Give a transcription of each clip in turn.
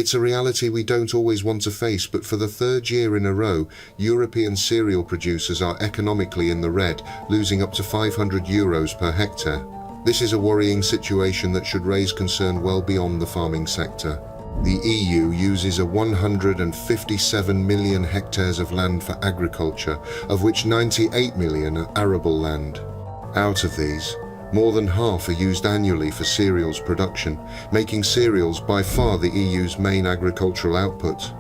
It's a reality we don't always want to face, but for the third year in a row, European cereal producers are economically in the red, losing up to €500 per hectare. This is a worrying situation that should raise concern well beyond the farming sector. The EU uses 157 million hectares of land for agriculture, of which 98 million are arable land. Out of these, more than half are used annually for cereals production, making cereals by far the EU's main agricultural output.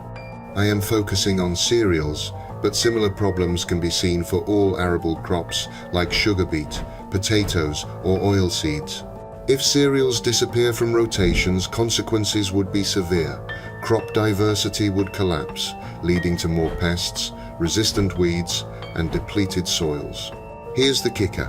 I am focusing on cereals, but similar problems can be seen for all arable crops like sugar beet, potatoes, or oilseeds. If cereals disappear from rotations, consequences would be severe. Crop diversity would collapse, leading to more pests, resistant weeds, and depleted soils. Here's the kicker.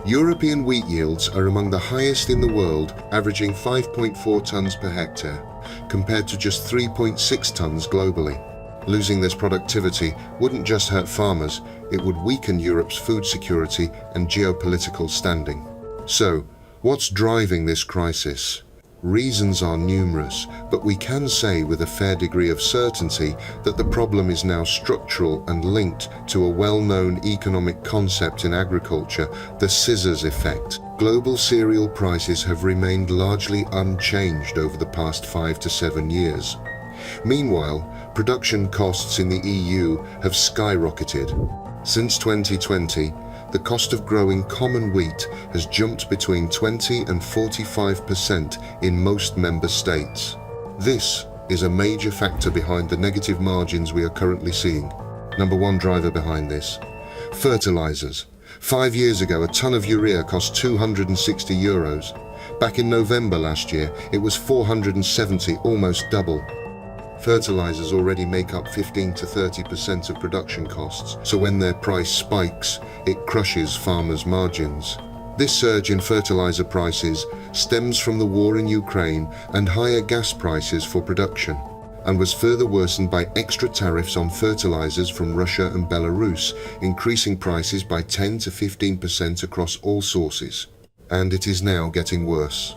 European wheat yields are among the highest in the world, averaging 5.4 tons per hectare, compared to just 3.6 tons globally. Losing this productivity wouldn't just hurt farmers, it would weaken Europe's food security and geopolitical standing. So, what's driving this crisis? Reasons are numerous, but we can say with a fair degree of certainty that the problem is now structural and linked to a well-known economic concept in agriculture, the scissors effect. Global cereal prices have remained largely unchanged over the past 5 to 7 years. Meanwhile, production costs in the EU have skyrocketed. Since 2020, the cost of growing common wheat has jumped between 20 and 45% in most member states. This is a major factor behind the negative margins we are currently seeing. Number one driver behind this: fertilizers. 5 years ago, a ton of urea cost €260. Back in November last year, it was 470, almost double. Fertilizers already make up 15 to 30% of production costs, so when their price spikes, it crushes farmers' margins. This surge in fertilizer prices stems from the war in Ukraine and higher gas prices for production, and was further worsened by extra tariffs on fertilizers from Russia and Belarus, increasing prices by 10 to 15% across all sources. And it is now getting worse.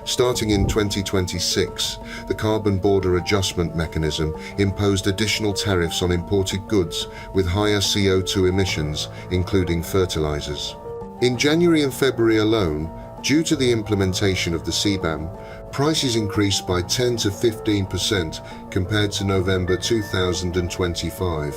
Starting in 2026, the Carbon Border Adjustment Mechanism imposed additional tariffs on imported goods with higher CO2 emissions, including fertilizers. In January and February alone, due to the implementation of the CBAM, prices increased by 10 to 15% compared to November 2025.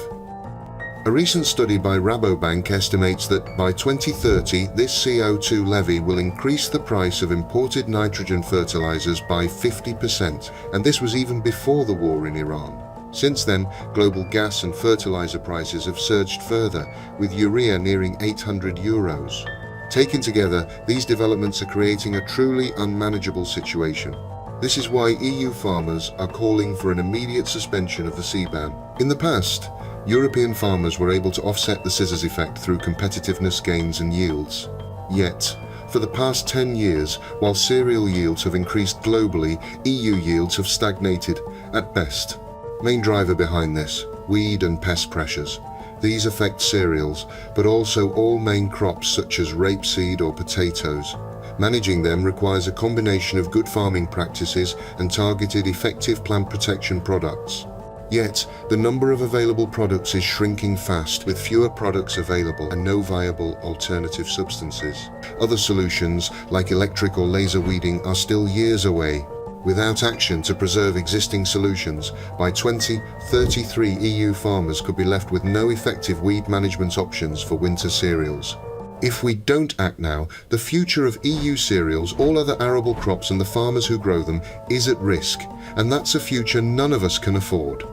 A recent study by Rabobank estimates that by 2030, this CO2 levy will increase the price of imported nitrogen fertilizers by 50%, and this was even before the war in Iran. Since then, global gas and fertilizer prices have surged further, with urea nearing €800. Taken together, these developments are creating a truly unmanageable situation. This is why EU farmers are calling for an immediate suspension of the CBAM. In the past, European farmers were able to offset the scissors effect through competitiveness gains and yields. Yet, for the past 10 years, while cereal yields have increased globally, EU yields have stagnated, at best. Main driver behind this: weed and pest pressures. These affect cereals, but also all main crops such as rapeseed or potatoes. Managing them requires a combination of good farming practices and targeted effective plant protection products. Yet, the number of available products is shrinking fast, with fewer products available and no viable alternative substances. Other solutions, like electric or laser weeding, are still years away. Without action to preserve existing solutions, by 2033 EU farmers could be left with no effective weed management options for winter cereals. If we don't act now, the future of EU cereals, all other arable crops and the farmers who grow them is at risk, and that's a future none of us can afford.